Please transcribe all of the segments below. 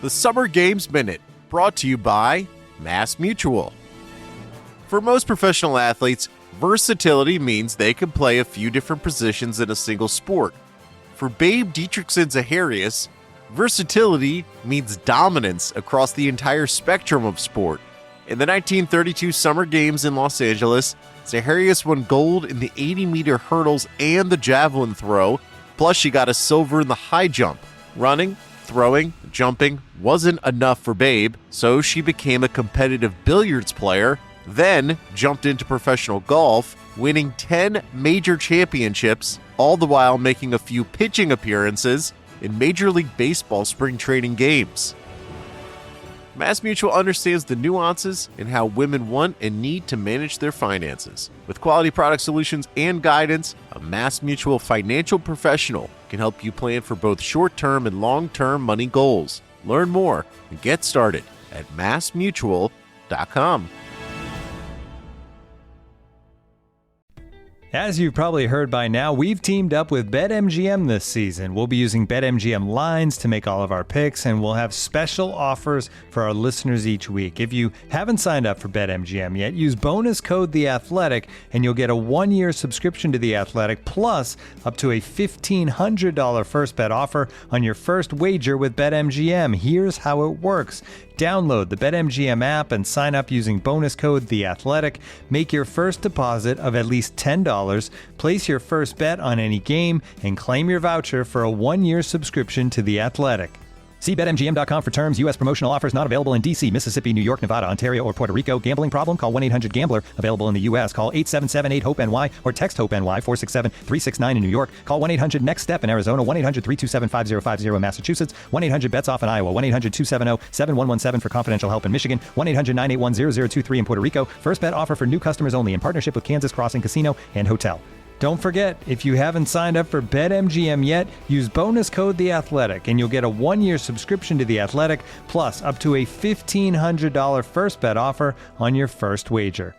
The Summer Games Minute, brought to you by Mass Mutual. For most professional athletes, versatility means they can play a few different positions in a single sport. For Babe Dietrichson-Zaharias, versatility means dominance across the entire spectrum of sport. In the 1932 Summer Games in Los Angeles, Zaharias won gold in the 80-meter hurdles and the javelin throw, plus she got a silver in the high jump. Running, throwing, jumping wasn't enough for Babe, so she became a competitive billiards player, then jumped into professional golf, winning 10 major championships, all the while making a few pitching appearances in Major League Baseball spring training games. Mass Mutual understands the nuances in how women want and need to manage their finances. With quality product solutions and guidance, a Mass Mutual financial professional can help you plan for both short-term and long-term money goals. Learn more and get started at massmutual.com. As you've probably heard by now, we've teamed up with BetMGM this season. We'll be using BetMGM lines to make all of our picks, and we'll have special offers for our listeners each week. If you haven't signed up for BetMGM yet, use bonus code The Athletic, and you'll get a 1-year subscription to The Athletic, plus up to a $1,500 first bet offer on your first wager with BetMGM. Here's how it works. Download the BetMGM app and sign up using bonus code The Athletic. Make your first deposit of at least $10. Place your first bet on any game and claim your voucher for a 1-year subscription to The Athletic. See BetMGM.com for terms. U.S. promotional offers not available in D.C., Mississippi, New York, Nevada, Ontario, or Puerto Rico. Gambling problem? Call 1-800-GAMBLER. Available in the U.S. Call 877-8-HOPE-NY or text HOPE-NY 467-369 in New York. Call 1-800-NEXT-STEP in Arizona. 1-800-327-5050 in Massachusetts. 1-800-BETS-OFF in Iowa. 1-800-270-7117 for confidential help in Michigan. 1-800-981-0023 in Puerto Rico. First bet offer for new customers only in partnership with Kansas Crossing Casino and Hotel. Don't forget, if you haven't signed up for BetMGM yet, use bonus code The Athletic, and you'll get a 1-year subscription to The Athletic, plus up to a $1,500 first bet offer on your first wager.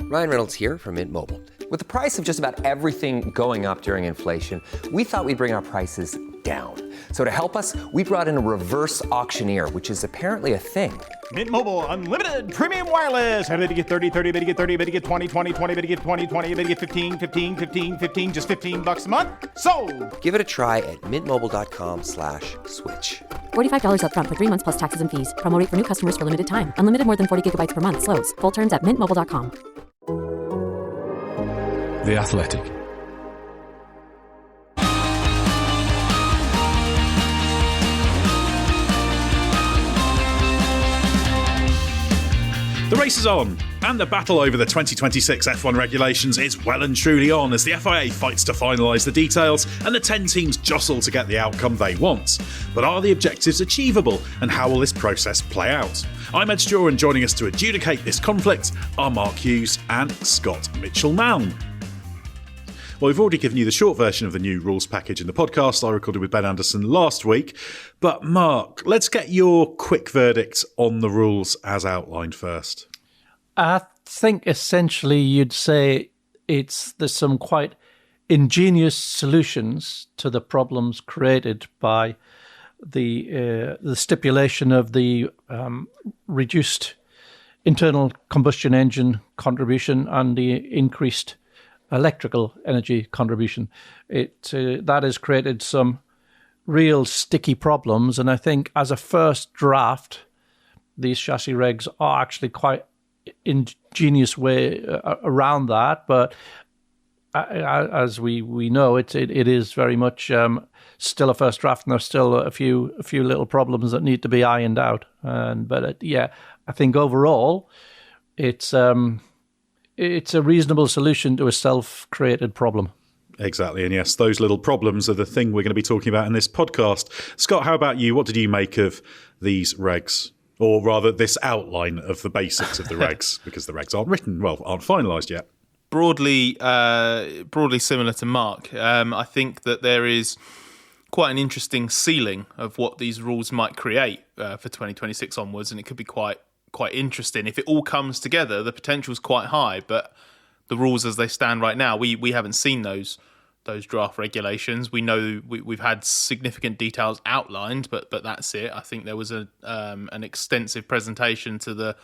Ryan Reynolds here from Mint Mobile. With the price of just about everything going up during inflation, we thought we'd bring our prices down. So to help us, we brought in a reverse auctioneer, which is apparently a thing. Mint Mobile Unlimited Premium Wireless. How to get 30, 30, bit to get 30, bit to get 20, 20, 20, bit to get 20, 20, bit to get 15, 15, 15, 15, just $15 a month? Sold! Give it a try at mintmobile.com/switch. $45 up front for 3 months plus taxes and fees. Promo rate for new customers for limited time. Unlimited more than 40 gigabytes per month. Slows full terms at mintmobile.com. The Athletic. The race is on, and the battle over the 2026 F1 regulations is well and truly on as the FIA fights to finalise the details and the 10 teams jostle to get the outcome they want. But are the objectives achievable, and how will this process play out? I'm Edd Straw, and joining us to adjudicate this conflict are Mark Hughes and Scott Mitchell-Malm. Well, we've already given you the short version of the new rules package in the podcast I recorded with Ben Anderson last week. But Mark, let's get your quick verdict on the rules as outlined first. I think essentially you'd say there's some quite ingenious solutions to the problems created by the stipulation of the reduced internal combustion engine contribution and the increased electrical energy contribution. That has created some real sticky problems, and I think as a first draft, these chassis regs are actually quite ingenious way around that. But as we know, it is very much still a first draft, and there's still a few little problems that need to be ironed out. But I think overall, it's a reasonable solution to a self-created problem. Exactly. And yes, those little problems are the thing we're going to be talking about in this podcast. Scott, how about you? What did you make of these regs? Or rather, this outline of the basics of the regs, because the regs aren't finalised yet. Broadly similar to Mark. I think that there is quite an interesting ceiling of what these rules might create for 2026 onwards, and it could be quite interesting. If it all comes together, the potential is quite high, but the rules as they stand right now, we haven't seen those those draft regulations. We know we've had significant details outlined, but that's it. I think there was an extensive presentation to the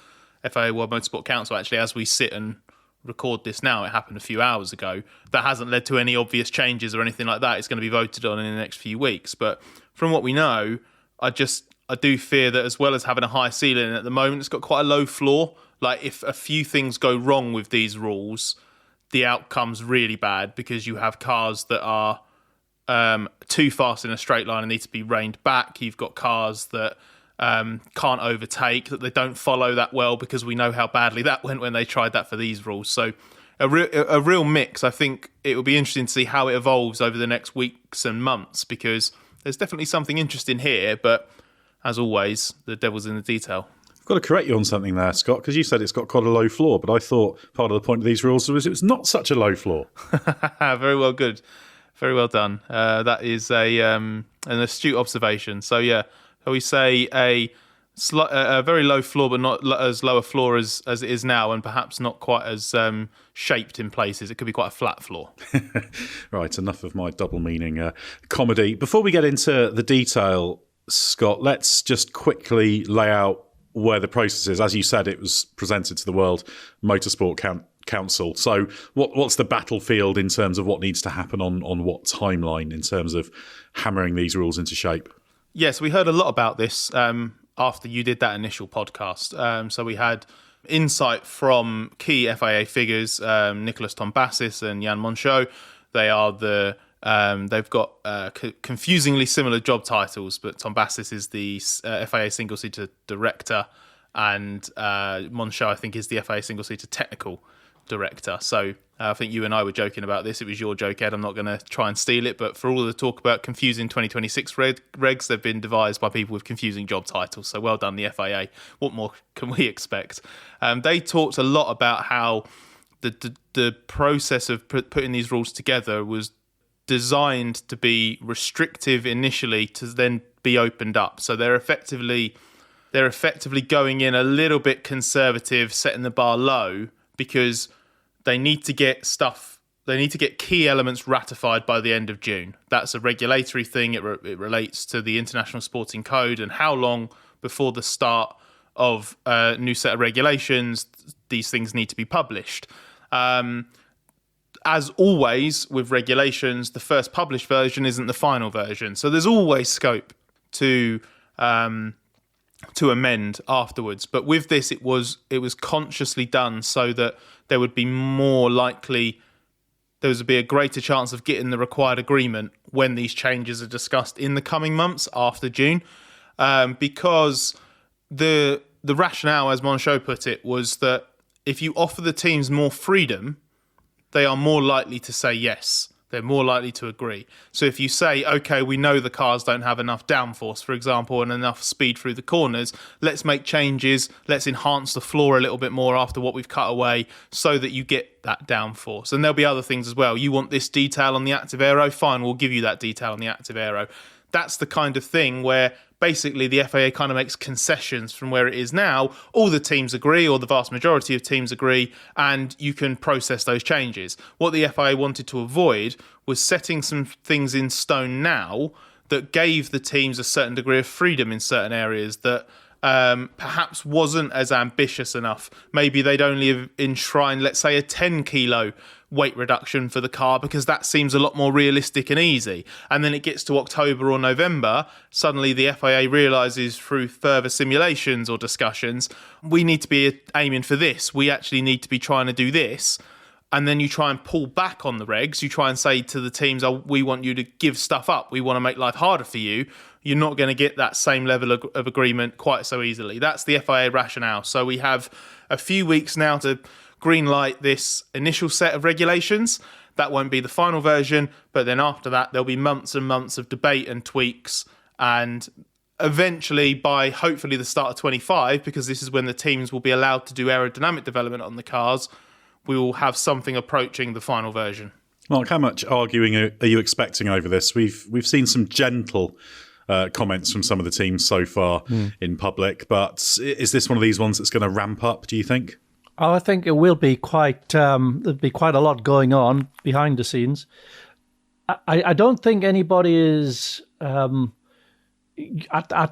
FIA World Motorsport Council, actually, as we sit and record this now. It happened a few hours ago. That hasn't led to any obvious changes or anything like that. It's going to be voted on in the next few weeks. But from what we know, I do fear that as well as having a high ceiling at the moment, it's got quite a low floor. Like, if a few things go wrong with these rules, the outcome's really bad, because you have cars that are too fast in a straight line and need to be reined back. You've got cars that can't overtake, that they don't follow that well, because we know how badly that went when they tried that for these rules. So a real mix. I think it will be interesting to see how it evolves over the next weeks and months, because there's definitely something interesting here, but as always, the devil's in the detail. I've got to correct you on something there, Scott, because you said it's got quite a low floor, but I thought part of the point of these rules was it was not such a low floor. Very well, good. Very well done. That is an astute observation. So, yeah, shall we say a very low floor, but not as low a floor as it is now, and perhaps not quite as shaped in places. It could be quite a flat floor. Right, enough of my double meaning comedy. Before we get into the detail, Scott, let's just quickly lay out where the process is. As you said, it was presented to the World Motorsport Council. So what's the battlefield in terms of what needs to happen on what timeline in terms of hammering these rules into shape? Yes, we heard a lot about this after you did that initial podcast. So we had insight from key FIA figures, Nicolas Tombassis and Jan Monchot. They are they've got confusingly similar job titles, but Tombassis is the FIA single-seater director, and Monchot, I think, is the FIA single-seater technical director. So I think you and I were joking about this. It was your joke, Ed. I'm not going to try and steal it, but for all of the talk about confusing 2026 regs, they've been devised by people with confusing job titles. So well done, the FIA. What more can we expect? They talked a lot about how the process of putting these rules together was designed to be restrictive initially, to then be opened up. So they're effectively going in a little bit conservative, setting the bar low, because they need to get key elements ratified by the end of June. That's a regulatory thing. It relates to the International Sporting Code and how long before the start of a new set of regulations these things need to be published. As always with regulations, the first published version isn't the final version. So there's always scope to amend afterwards. But with this, it was consciously done so that there would be a greater chance of getting the required agreement when these changes are discussed in the coming months after June. Because the rationale, as Monchot put it, was that if you offer the teams more freedom, they are more likely to say yes. They're more likely to agree. So if you say, okay, we know the cars don't have enough downforce, for example, and enough speed through the corners, let's make changes, let's enhance the floor a little bit more after what we've cut away so that you get that downforce. And there'll be other things as well. You want this detail on the active aero? Fine, we'll give you that detail on the active aero. That's the kind of thing where basically the FIA kind of makes concessions from where it is now. All the teams agree, or the vast majority of teams agree, and you can process those changes. What the FIA wanted to avoid was setting some things in stone now that gave the teams a certain degree of freedom in certain areas that perhaps wasn't as ambitious enough. Maybe they'd only enshrine, let's say, a 10 kilo weight reduction for the car because that seems a lot more realistic and easy. And then it gets to October or November, suddenly the FIA realises through further simulations or discussions, we need to be aiming for this. We actually need to be trying to do this. And then you try and pull back on the regs. You try and say to the teams, oh, we want you to give stuff up. We want to make life harder for you. You're not going to get that same level of agreement quite so easily. That's the FIA rationale. So we have a few weeks now to greenlight this initial set of regulations. That won't be the final version, but then after that, there'll be months and months of debate and tweaks. And eventually, by hopefully the start of 25, because this is when the teams will be allowed to do aerodynamic development on the cars, we will have something approaching the final version. Mark, how much arguing are you expecting over this? We've seen some gentle comments from some of the teams so far in public, but is this one of these ones that's going to ramp up, do you think? Oh, I think it will be quite. There'll be quite a lot going on behind the scenes. I don't think anybody is at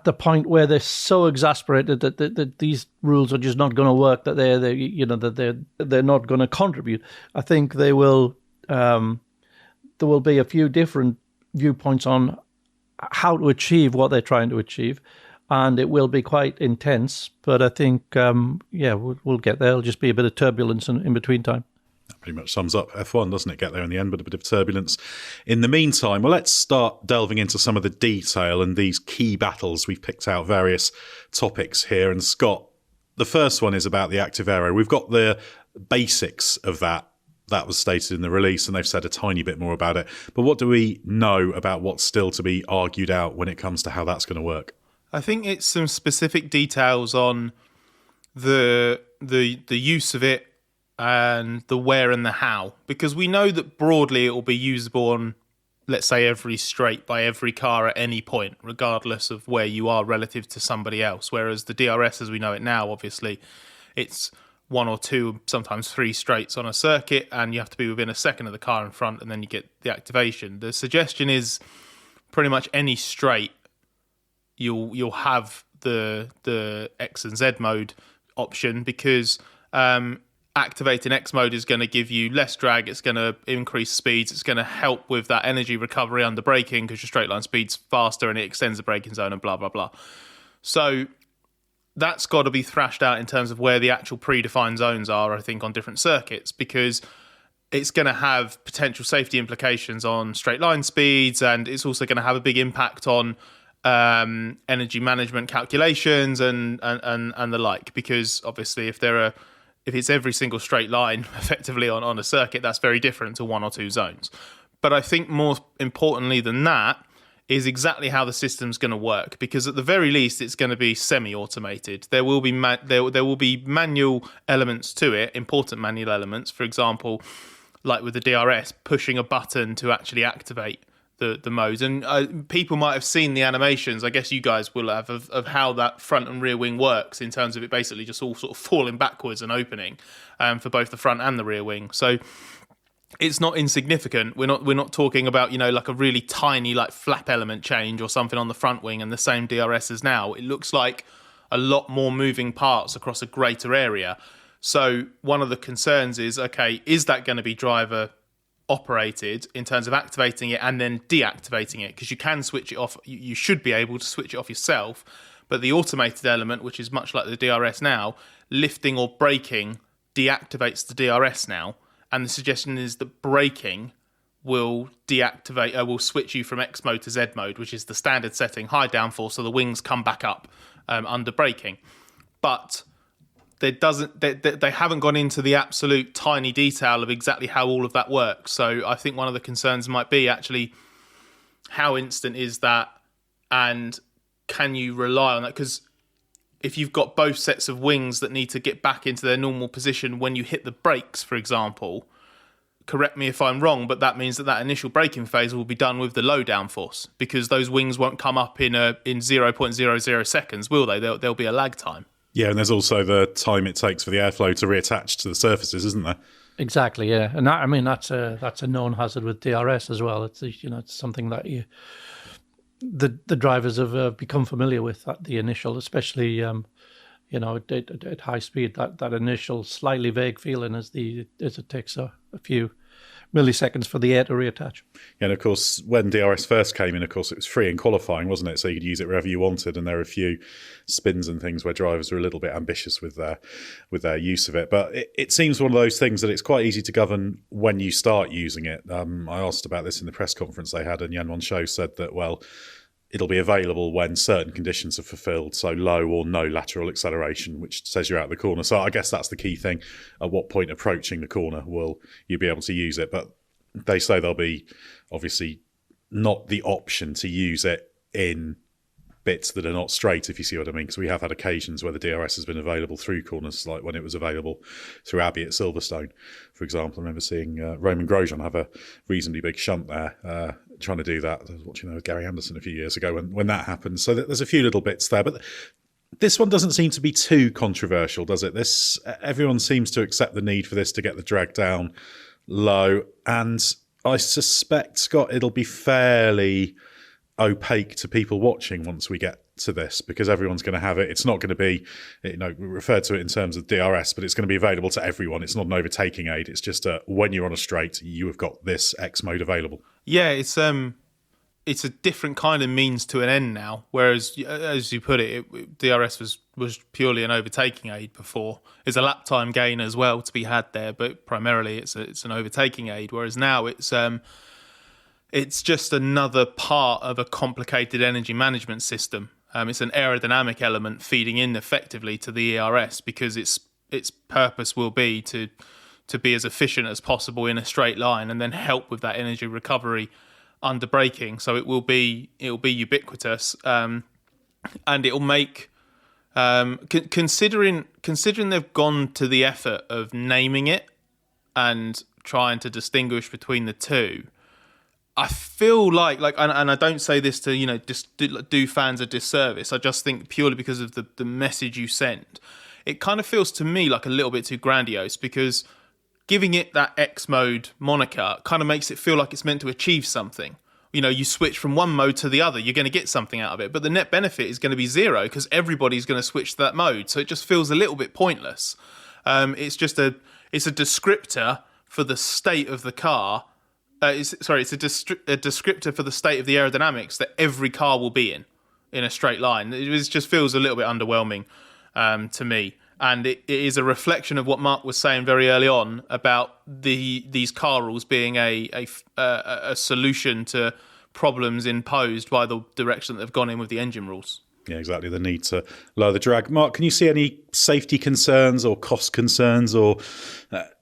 the point where they're so exasperated that these rules are just not going to work, that they're not going to contribute. I think they will. There will be a few different viewpoints on how to achieve what they're trying to achieve, and it will be quite intense. But I think, we'll get there. It'll just be a bit of turbulence in between time. That pretty much sums up F1, doesn't it? Get there in the end, but a bit of turbulence in the meantime. Well, let's start delving into some of the detail and these key battles. We've picked out various topics here. And Scott, the first one is about the active aero. We've got the basics of that. That was stated in the release, and they've said a tiny bit more about it. But what do we know about what's still to be argued out when it comes to how that's going to work? I think it's some specific details on the use of it and the where and the how, because we know that broadly it will be usable on, let's say, every straight by every car at any point, regardless of where you are relative to somebody else. Whereas the DRS, as we know it now, obviously, it's 1 or 2, sometimes 3 straights on a circuit, and you have to be within a second of the car in front, and then you get the activation. The suggestion is pretty much any straight, you'll have the X and Z mode option, because activating X mode is going to give you less drag, it's going to increase speeds, it's going to help with that energy recovery under braking because your straight line speed's faster and it extends the braking zone and blah, blah, blah. So that's got to be thrashed out in terms of where the actual predefined zones are, I think, on different circuits, because it's going to have potential safety implications on straight line speeds, and it's also going to have a big impact on energy management calculations and the like, because obviously if it's every single straight line effectively on a circuit, that's very different to 1 or 2 zones. But I think more importantly than that is exactly how the system's going to work, because at the very least it's going to be semi-automated. There will be there will be manual elements to it, important manual elements. For example, like with the DRS, pushing a button to actually activate the modes. And people might have seen the animations, I guess you guys will have, of how that front and rear wing works, in terms of it basically just all sort of falling backwards and opening for both the front and the rear wing. So it's not insignificant. We're not talking about, like a really tiny like flap element change or something on the front wing and the same DRS as now. It looks like a lot more moving parts across a greater area. So one of the concerns is, okay, is that going to be driver operated in terms of activating it and then deactivating it? Because you can switch it off. You should be able to switch it off yourself. But the automated element, which is much like the DRS now, lifting or braking deactivates the DRS now. And the suggestion is that braking will deactivate, will switch you from X mode to Z mode, which is the standard setting, high downforce, so the wings come back up under braking. But they haven't gone into the absolute tiny detail of exactly how all of that works. So I think one of the concerns might be actually how instant is that, and can you rely on that? Because if you've got both sets of wings that need to get back into their normal position when you hit the brakes, for example, correct me if I'm wrong, but that means that initial braking phase will be done with the low downforce, because those wings won't come up in 0.00 seconds, will they? There'll be a lag time. Yeah, and there's also the time it takes for the airflow to reattach to the surfaces, isn't there? Exactly, yeah, and that's a known hazard with DRS as well. It's it's something that the drivers have become familiar with at the initial, especially at high speed. That initial slightly vague feeling as it takes a few milliseconds for the air to reattach. And of course, when DRS first came in, of course, it was free in qualifying, wasn't it? So you could use it wherever you wanted, and there were a few spins and things where drivers were a little bit ambitious with their use of it. But it seems one of those things that it's quite easy to govern when you start using it. I asked about this in the press conference they had, and Jan von Scho said that, well, it'll be available when certain conditions are fulfilled, so low or no lateral acceleration, which says you're out of the corner. So I guess that's the key thing. At what point approaching the corner will you be able to use it? But they say there'll be obviously not the option to use it in bits that are not straight, if you see what I mean, because we have had occasions where the DRS has been available through corners, like when it was available through Abbey at Silverstone, for example. I remember seeing Roman Grosjean have a reasonably big shunt there, trying to do that. I was watching with Gary Anderson a few years ago when that happened. So there's a few little bits there, but this one doesn't seem to be too controversial, does it? Everyone seems to accept the need for this to get the drag down low, and I suspect, Scott, it'll be fairly opaque to people watching once we get to this, because everyone's going to have it. It's not going to be, we refer to it in terms of DRS, but it's going to be available to everyone. It's not an overtaking aid. It's just when you're on a straight, you have got this X mode available. Yeah, it's a different kind of means to an end now. Whereas, as you put it, DRS was purely an overtaking aid before. It's a lap time gain as well to be had there, but primarily it's an overtaking aid. Whereas now it's just another part of a complicated energy management system. It's an aerodynamic element feeding in effectively to the ERS, because its purpose will be to be as efficient as possible in a straight line and then help with that energy recovery under braking. So it will be ubiquitous, and it'll make considering they've gone to the effort of naming it and trying to distinguish between the two. I feel like and I don't say this to just do fans a disservice. I just think purely because of the message you send, it kind of feels to me like a little bit too grandiose, because giving it that X mode moniker kind of makes it feel like it's meant to achieve something. You switch from one mode to the other, you're going to get something out of it, but the net benefit is going to be zero because everybody's going to switch to that mode. So it just feels a little bit pointless. It's a descriptor for the state of the car. It's a descriptor for the state of the aerodynamics that every car will be in a straight line. It just feels a little bit underwhelming to me. And it is a reflection of what Mark was saying very early on about these car rules being a solution to problems imposed by the direction that they've gone in with the engine rules. Yeah, exactly. The need to lower the drag. Mark, can you see any safety concerns or cost concerns or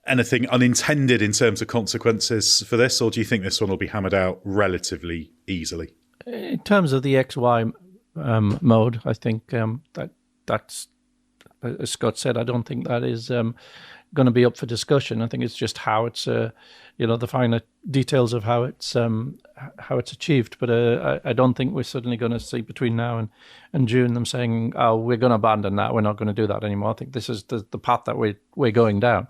anything unintended in terms of consequences for this? Or do you think this one will be hammered out relatively easily? In terms of the XY mode, I think that's, as Scott said, I don't think that is going to be up for discussion. I think it's just how it's, the finer details of how it's achieved. But I don't think we're suddenly going to see between now and June them saying, "Oh, we're going to abandon that. We're not going to do that anymore." I think this is the path that we're going down,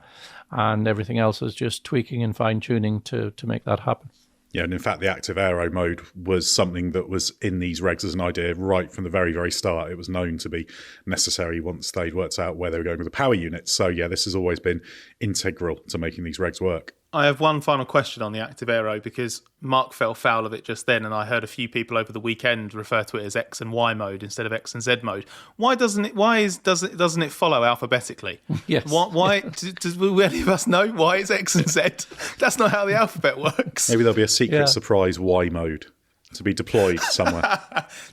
and everything else is just tweaking and fine tuning to make that happen. Yeah, and in fact, the active aero mode was something that was in these regs as an idea right from the very, very start. It was known to be necessary once they'd worked out where they were going with the power units. So, yeah, this has always been integral to making these regs work. I have one final question on the active aero, because Mark fell foul of it just then, and I heard a few people over the weekend refer to it as X and Y mode instead of X and Z mode. Why doesn't it follow alphabetically? Yes. Why do any of us know why it's X and Z? That's not how the alphabet works. Maybe there'll be a secret surprise Y mode to be deployed somewhere.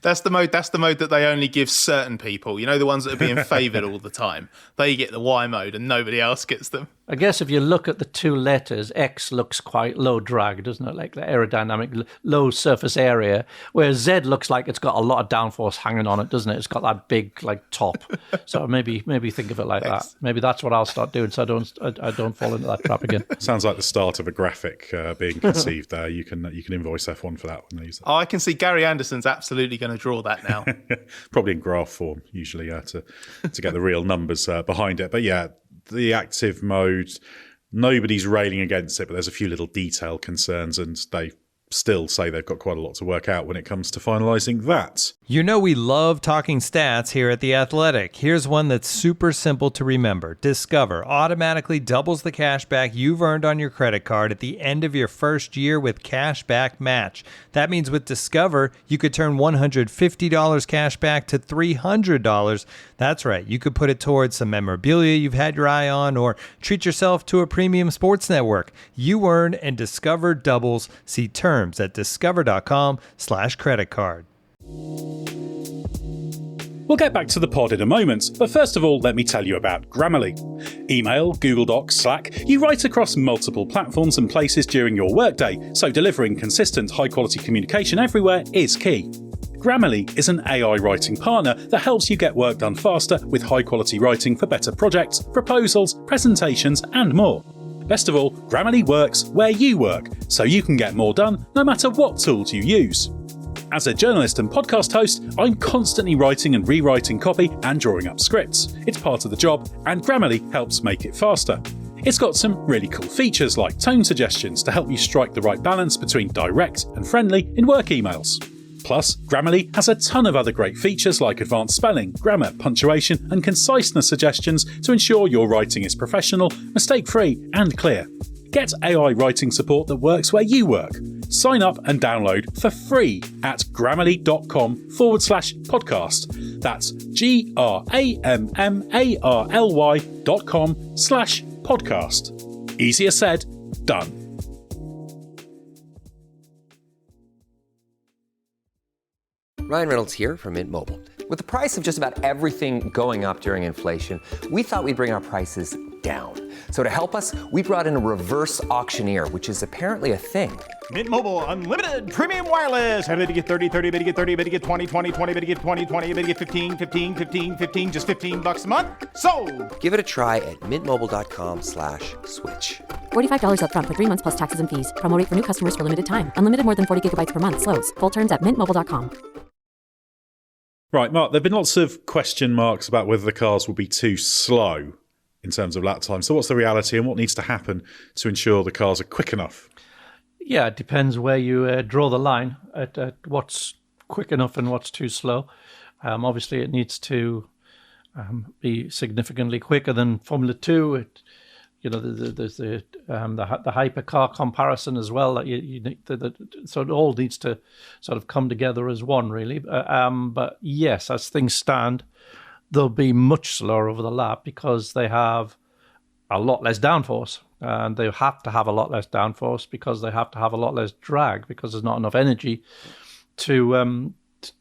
That's the mode that they only give certain people. The ones that are being favoured all the time. They get the Y mode and nobody else gets them. I guess if you look at the two letters, X looks quite low drag, doesn't it? Like the aerodynamic, low surface area, whereas Z looks like it's got a lot of downforce hanging on it, doesn't it? It's got that big top. So maybe think of it like that. Maybe that's what I'll start doing, so I don't fall into that trap again. Sounds like the start of a graphic being conceived there. You can invoice F1 for that when they use it. Oh, I can see Gary Anderson's absolutely going to draw that now. Probably in graph form, usually, to get the real numbers behind it. But yeah, the active mode, nobody's railing against it, but there's a few little detail concerns, and they still say they've got quite a lot to work out when it comes to finalising that. We love talking stats here at The Athletic. Here's one that's super simple to remember. Discover automatically doubles the cash back you've earned on your credit card at the end of your first year with cash back match. That means with Discover, you could turn $150 cash back to $300. That's right. You could put it towards some memorabilia you've had your eye on, or treat yourself to a premium sports network. You earn, and Discover doubles. See terms at discover.com/credit card. We'll get back to the pod in a moment, but first of all, let me tell you about Grammarly. Email, Google Docs, Slack, you write across multiple platforms and places during your workday, so delivering consistent, high-quality communication everywhere is key. Grammarly is an AI writing partner that helps you get work done faster with high-quality writing for better projects, proposals, presentations, and more. Best of all, Grammarly works where you work, so you can get more done no matter what tools you use. As a journalist and podcast host, I'm constantly writing and rewriting copy and drawing up scripts. It's part of the job, and Grammarly helps make it faster. It's got some really cool features like tone suggestions to help you strike the right balance between direct and friendly in work emails. Plus, Grammarly has a ton of other great features like advanced spelling, grammar, punctuation, and conciseness suggestions to ensure your writing is professional, mistake-free, and clear. Get AI writing support that works where you work. Sign up and download for free at grammarly.com/podcast. That's GRAMMARLY.com/podcast. Easier said, done. Ryan Reynolds here from Mint Mobile. With the price of just about everything going up during inflation, we thought we'd bring our prices down. So to help us, we brought in a reverse auctioneer, which is apparently a thing. Mint Mobile Unlimited Premium Wireless. How to get 30, 30, bit to get 30, bit to get 20, 20, 20, bit to get 20, 20, bit to get 15, 15, 15, 15, just $15 a month? Sold! Give it a try at mintmobile.com/switch. $45 up front for 3 months plus taxes and fees. Promo rate for new customers for limited time. Unlimited more than 40 gigabytes per month. Slows full terms at mintmobile.com. Right, Mark, there have been lots of question marks about whether the cars will be too slow in terms of lap time. So what's the reality and what needs to happen to ensure the cars are quick enough? Yeah, it depends where you draw the line at what's quick enough and what's too slow. Obviously, it needs to be significantly quicker than Formula 2. There's the hypercar comparison as well. So it all needs to sort of come together as one, really. But yes, as things stand, they'll be much slower over the lap because they have a lot less downforce. And they have to have a lot less downforce because they have to have a lot less drag because there's not enough energy to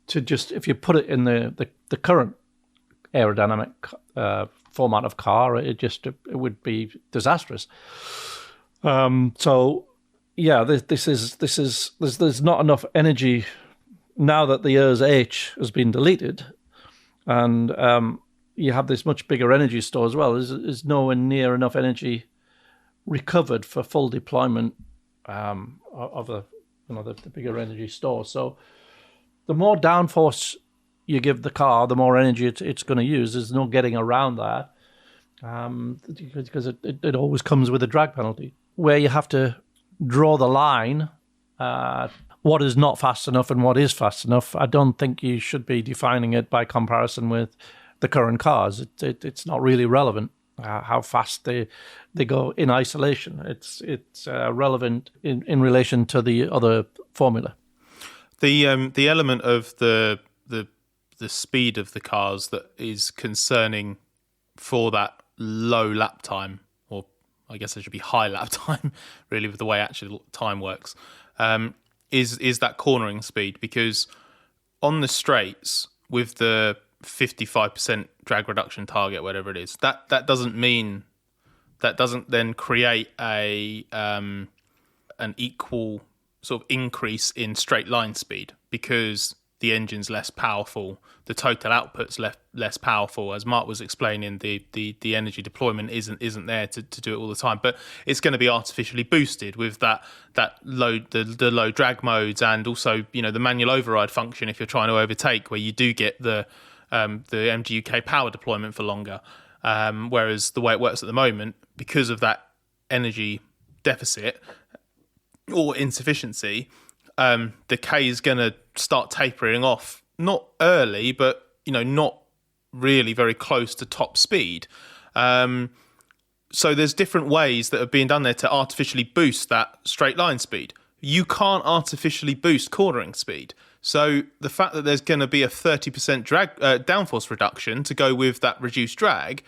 just, if you put it in the current aerodynamic format of car, it would be disastrous. So yeah, there's not enough energy now that the ERS H has been deleted, and you have this much bigger energy store as well. There's nowhere near enough energy recovered for full deployment of the bigger energy store. So the more downforce you give the car, the more energy it's going to use. There's no getting around that because it always comes with a drag penalty. Where you have to draw the line, what is not fast enough and what is fast enough, I don't think you should be defining it by comparison with the current cars. It's not really relevant how fast they go in isolation. It's relevant in relation to the other formula. The element of the speed of the cars that is concerning for that low lap time, or I guess it should be high lap time, really, with the way actual time works, is that cornering speed. Because on the straights, with the 55% drag reduction target, whatever it is, that doesn't then create an equal sort of increase in straight line speed, because the engine's less powerful, the total output's less powerful. As Mark was explaining, the energy deployment isn't there to do it all the time, but it's going to be artificially boosted with that low the low drag modes, and also the manual override function if you're trying to overtake, where you do get the MGUK power deployment for longer. Whereas the way it works at the moment, because of that energy deficit or insufficiency, the K is going to start tapering off, not early, but not really very close to top speed. So there's different ways that have been done there to artificially boost that straight line speed. You can't artificially boost cornering speed. So the fact that there's going to be a 30% drag downforce reduction to go with that reduced drag,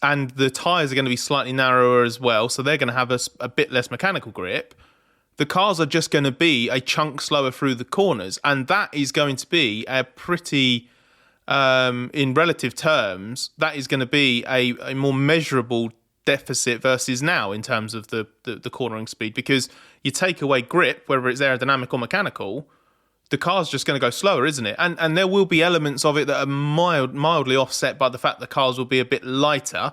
and the tyres are going to be slightly narrower as well, so they're going to have a bit less mechanical grip. The cars are just going to be a chunk slower through the corners, and that is going to be a pretty, in relative terms, that is going to be a more measurable deficit versus now in terms of the cornering speed, because you take away grip, whether it's aerodynamic or mechanical, the car's just going to go slower, isn't it? And there will be elements of it that are mildly offset by the fact the cars will be a bit lighter,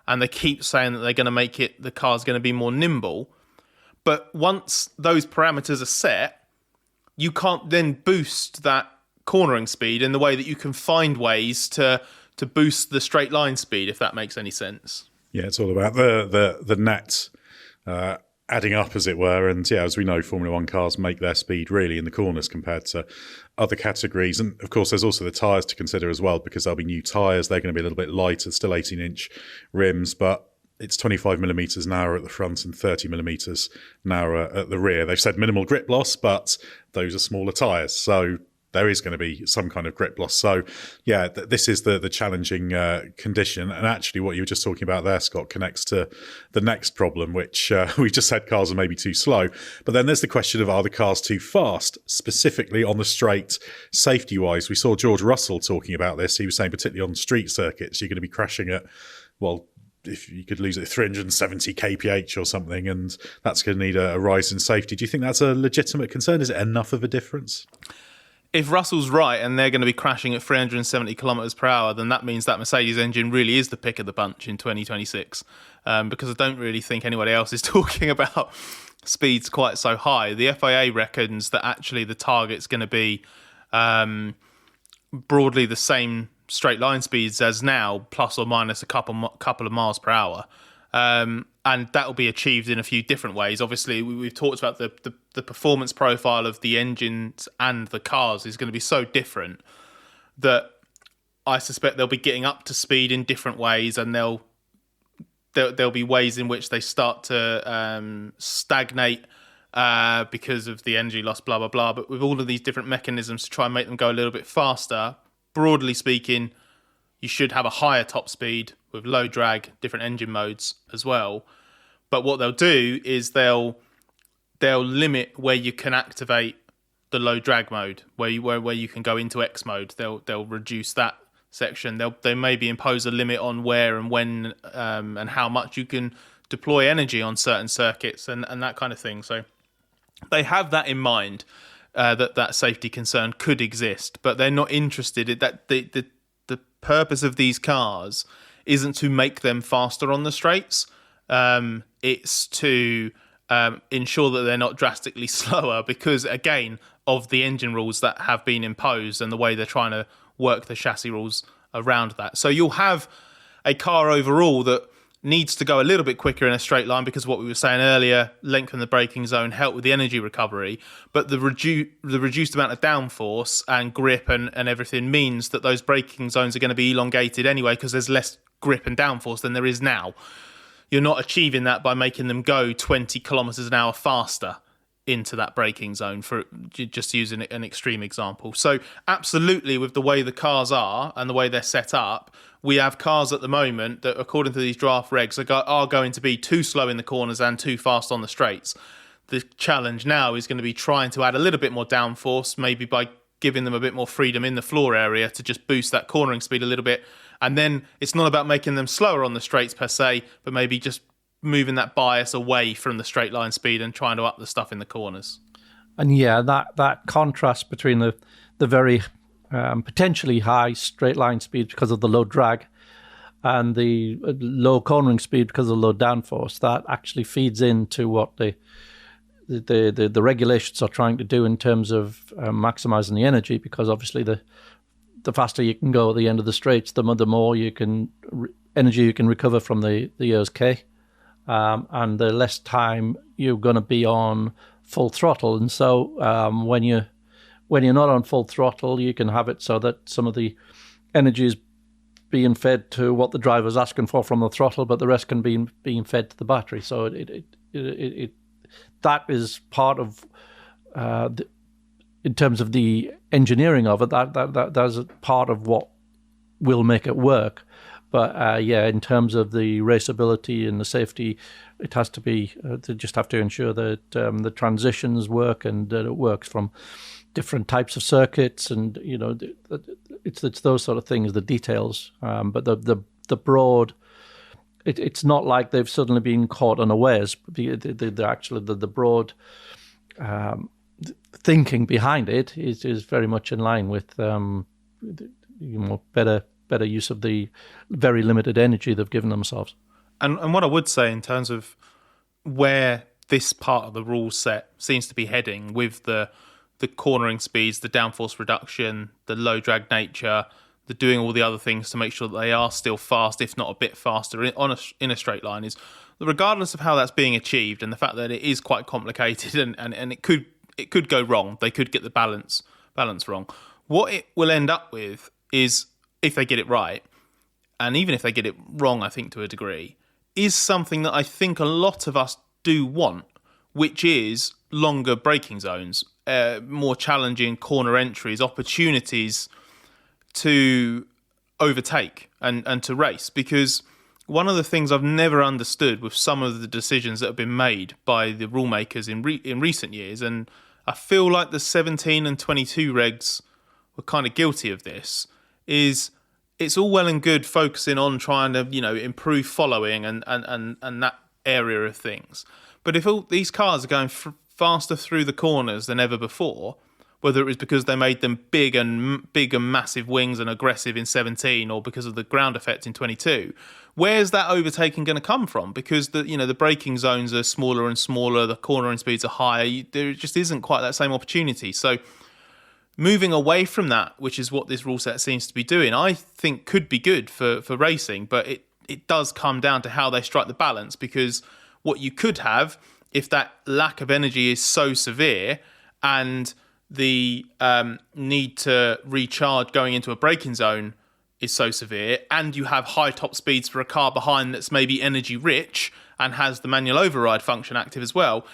and they keep saying that they're going to make it, the car's going to be more nimble. But once those parameters are set, you can't then boost that cornering speed in the way that you can find ways to boost the straight line speed, if that makes any sense. Yeah, it's all about the net adding up, as it were. And yeah, as we know, Formula One cars make their speed really in the corners compared to other categories. And of course, there's also the tyres to consider as well, because there'll be new tyres. They're going to be a little bit lighter, still 18-inch rims, but it's 25 millimetres narrower at the front and 30 millimetres narrower at the rear. They've said minimal grip loss, but those are smaller tyres. So there is going to be some kind of grip loss. So, yeah, this is the challenging condition. And actually what you were just talking about there, Scott, connects to the next problem, which we just said cars are maybe too slow. But then there's the question of, are the cars too fast, specifically on the straight, safety-wise? We saw George Russell talking about this. He was saying particularly on street circuits, you're going to be crashing at, well, if you could lose it 370 kph or something, and that's going to need a rise in safety. Do you think that's a legitimate concern? Is it enough of a difference? If Russell's right and they're going to be crashing at 370 kilometres per hour, then that means that Mercedes engine really is the pick of the bunch in 2026, because I don't really think anybody else is talking about speeds quite so high. The FIA reckons that actually the target's going to be broadly the same straight line speeds as now, plus or minus a couple of miles per hour. And that will be achieved in a few different ways. Obviously, we've talked about the performance profile of the engines and the cars is going to be so different that I suspect they'll be getting up to speed in different ways, and there'll be ways in which they start to stagnate because of the energy loss, blah, blah, blah. But with all of these different mechanisms to try and make them go a little bit faster, broadly speaking, you should have a higher top speed with low drag, different engine modes as well. But what they'll do is they'll limit where you can activate the low drag mode, where you can go into X mode. They'll reduce that section. They maybe impose a limit on where and when and how much you can deploy energy on certain circuits and that kind of thing. So they have that in mind, that safety concern could exist, but they're not interested in that. The purpose of these cars isn't to make them faster on the straights. It's to ensure that they're not drastically slower because, again, of the engine rules that have been imposed and the way they're trying to work the chassis rules around that. So you'll have a car overall that needs to go a little bit quicker in a straight line because what we were saying earlier, lengthen the braking zone, help with the energy recovery. But the reduced amount of downforce and grip and everything means that those braking zones are going to be elongated anyway because there's less grip and downforce than there is now. You're not achieving that by making them go 20 kilometers an hour faster into that braking zone, for just using an extreme example. So absolutely, with the way the cars are and the way they're set up, we have cars at the moment that, according to these draft regs, are going to be too slow in the corners and too fast on the straights. The challenge now is going to be trying to add a little bit more downforce, maybe by giving them a bit more freedom in the floor area to just boost that cornering speed a little bit. And then it's not about making them slower on the straights per se, but maybe just moving that bias away from the straight line speed and trying to up the stuff in the corners. And yeah, that contrast between the very potentially high straight line speed because of the low drag and the low cornering speed because of the low downforce, that actually feeds into what the regulations are trying to do in terms of maximizing the energy, because obviously the faster you can go at the end of the straights, the more you can energy you can recover from the EOSK. And the less time you're going to be on full throttle. And so when you're not on full throttle, you can have it so that some of the energy is being fed to what the driver's asking for from the throttle, but the rest can be being fed to the battery. So that is part of in terms of the engineering of it. That's part of what will make it work. But in terms of the raceability and the safety, it has to be, they just have to ensure that the transitions work and that it works from different types of circuits. And, it's those sort of things, the details. But the broad, it's not like they've suddenly been caught unawares. The broad thinking behind it is very much in line with better use of the very limited energy they've given themselves. And what I would say in terms of where this part of the rule set seems to be heading with the cornering speeds, the downforce reduction, the low drag nature, they're doing all the other things to make sure that they are still fast, if not a bit faster, in a straight line, is regardless of how that's being achieved and the fact that it is quite complicated and it could go wrong. They could get the balance wrong. What it will end up with is, if they get it right, and even if they get it wrong, I think to a degree, is something that I think a lot of us do want, which is longer braking zones, more challenging corner entries, opportunities to overtake and to race. Because one of the things I've never understood with some of the decisions that have been made by the rule makers in recent years, and I feel like the 17 and 22 regs were kind of guilty of this, is it's all well and good focusing on trying to, improve following and that area of things. But if all these cars are going faster through the corners than ever before, whether it was because they made them big and massive wings and aggressive in 17, or because of the ground effect in 22, where's that overtaking going to come from? Because the braking zones are smaller and smaller, the cornering speeds are higher. There just isn't quite that same opportunity. So moving away from that, which is what this rule set seems to be doing, I think could be good for racing, but it does come down to how they strike the balance. Because what you could have, if that lack of energy is so severe and the need to recharge going into a braking zone is so severe, and you have high top speeds for a car behind that's maybe energy rich and has the manual override function active as well,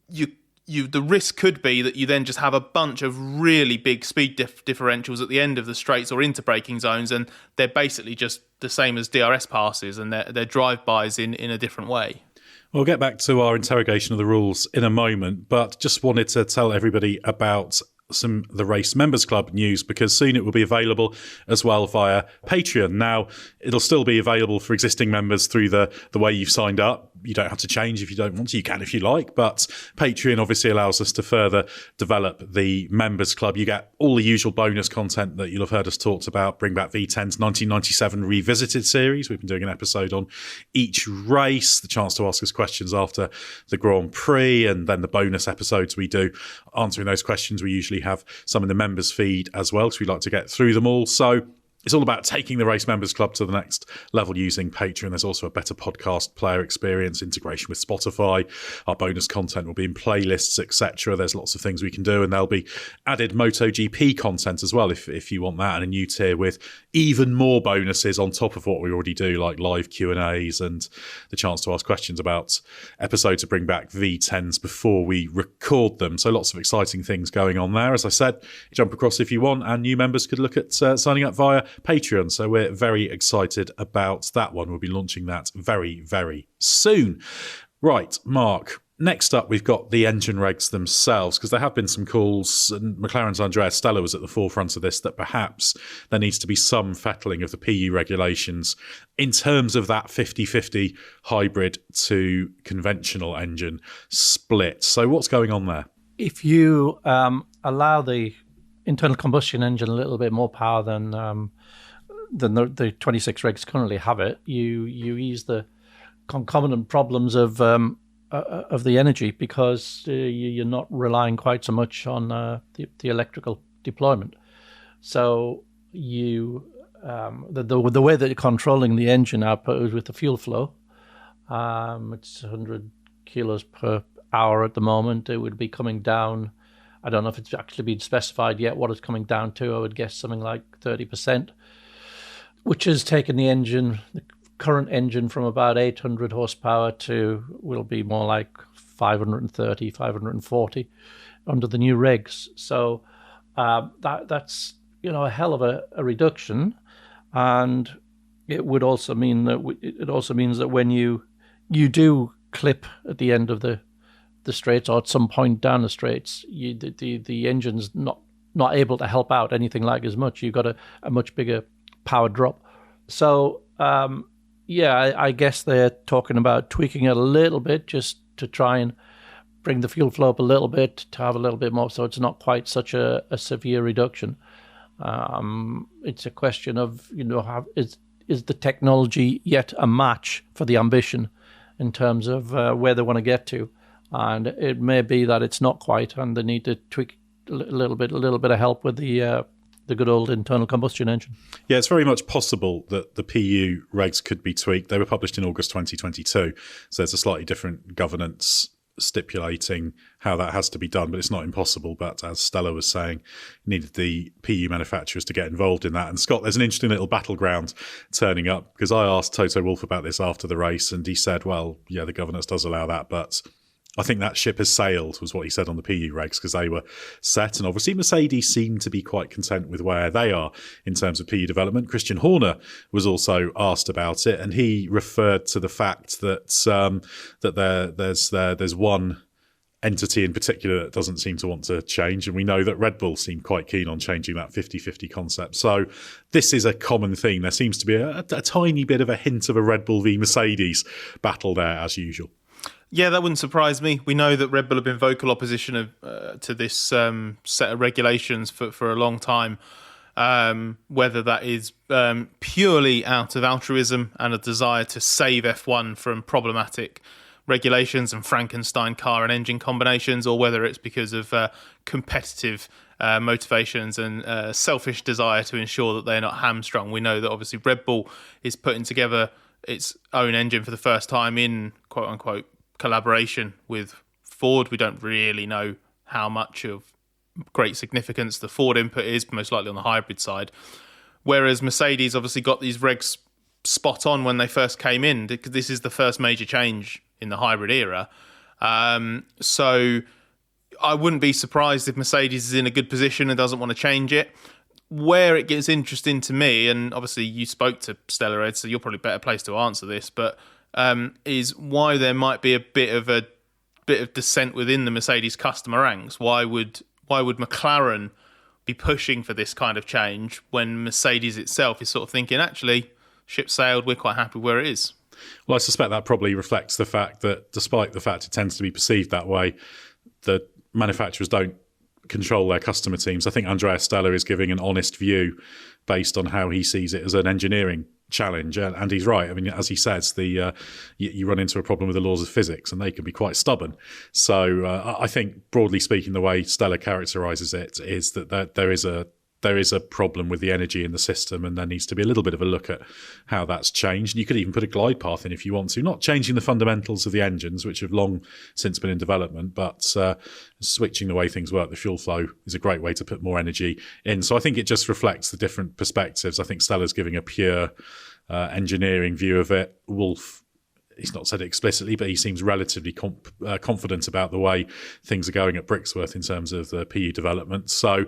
the risk could be that you then just have a bunch of really big speed differentials at the end of the straights or into braking zones, and they're basically just the same as DRS passes, and they're drive-bys in a different way. We'll get back to our interrogation of the rules in a moment, but just wanted to tell everybody about some the Race Members Club news, because soon it will be available as well via Patreon. Now, it'll still be available for existing members through the way you've signed up. You don't have to change if you don't want to. You can if you like, but Patreon obviously allows us to further develop the Members Club. You get all the usual bonus content that you'll have heard us talked about. Bring Back V10's 1997 Revisited series. We've been doing an episode on each race, the chance to ask us questions after the Grand Prix, and then the bonus episodes we do answering those questions. We usually have some in the members feed as well, because we like to get through them all. So it's all about taking the Race Members Club to the next level using Patreon. There's also a better podcast player experience, integration with Spotify. Our bonus content will be in playlists, etc. There's lots of things we can do, and there'll be added MotoGP content as well if you want that, and a new tier with even more bonuses on top of what we already do, like live Q&As and the chance to ask questions about episodes to bring back V10s before we record them. So lots of exciting things going on there. As I said, jump across if you want, and new members could look at signing up via Patreon. So we're very excited about that one. We'll be launching that very, very soon. Right, Mark. Next up, we've got the engine regs themselves, because there have been some calls, and McLaren's Andrea Stella was at the forefront of this, that perhaps there needs to be some fettling of the PU regulations in terms of that 50-50 hybrid to conventional engine split. So what's going on there? If you allow the internal combustion engine a little bit more power than the 26 regs currently have it, you ease the concomitant problems of the energy, because you're not relying quite so much on the electrical deployment. So you the way that you're controlling the engine output is with the fuel flow. It's 100 kilos per hour at the moment. It would be coming down. I don't know if it's actually been specified yet what it's coming down to. I would guess something like 30%, which has taken the engine, the current engine, from about 800 horsepower to will be more like 530, 540 under the new regs. So that's a hell of a reduction, and it would also mean that means that when you do clip at the end of the straights, or at some point down the straights, the engine's not able to help out anything like as much. You've got a much bigger power drop. So I guess they're talking about tweaking it a little bit, just to try and bring the fuel flow up a little bit, to have a little bit more, so it's not quite such a severe reduction. It's a question of, is the technology yet a match for the ambition in terms of where they want to get to? And it may be that it's not quite, and they need to tweak a little bit of help with the the good old internal combustion engine. Yeah, it's very much possible that the PU regs could be tweaked. They were published in August 2022, so there's a slightly different governance stipulating how that has to be done, but it's not impossible. But as Stella was saying, needed the PU manufacturers to get involved in that. And Scott, there's an interesting little battleground turning up, because I asked Toto Wolff about this after the race, and he said, well, yeah, the governance does allow that, but I think that ship has sailed, was what he said on the PU regs, because they were set. And obviously Mercedes seem to be quite content with where they are in terms of PU development. Christian Horner was also asked about it, and he referred to the fact that there's one entity in particular that doesn't seem to want to change. And we know that Red Bull seem quite keen on changing that 50-50 concept. So this is a common theme. There seems to be a tiny bit of a hint of a Red Bull v Mercedes battle there, as usual. Yeah, that wouldn't surprise me. We know that Red Bull have been vocal opposition to this set of regulations for a long time. Whether that is purely out of altruism and a desire to save F1 from problematic regulations and Frankenstein car and engine combinations, or whether it's because of competitive motivations and selfish desire to ensure that they're not hamstrung. We know that obviously Red Bull is putting together its own engine for the first time in quote-unquote collaboration with Ford. We don't really know how much of great significance the Ford input is, most likely on the hybrid side. Whereas Mercedes obviously got these regs spot on when they first came in, because this is the first major change in the hybrid era. So I wouldn't be surprised if Mercedes is in a good position and doesn't want to change it. Where it gets interesting to me, and obviously you spoke to Stella, Edd, so you're probably better placed to answer this, but is why there might be a bit of dissent within the Mercedes customer ranks. Why would McLaren be pushing for this kind of change when Mercedes itself is sort of thinking, actually, ship sailed, we're quite happy where it is? Well, I suspect that probably reflects the fact that, despite the fact it tends to be perceived that way, the manufacturers don't control their customer teams. I think Andrea Stella is giving an honest view based on how he sees it as an engineering challenge, and he's right. I mean, as he says, you run into a problem with the laws of physics, and they can be quite stubborn. So I think, broadly speaking, the way Stella characterises it is that there is a problem with the energy in the system, and there needs to be a little bit of a look at how that's changed. And you could even put a glide path in if you want to, not changing the fundamentals of the engines, which have long since been in development, but switching the way things work. The fuel flow is a great way to put more energy in. So I think it just reflects the different perspectives. I think Stella's giving a pure engineering view of it. Wolff, he's not said it explicitly, but he seems relatively confident about the way things are going at Brixworth in terms of the PU development. So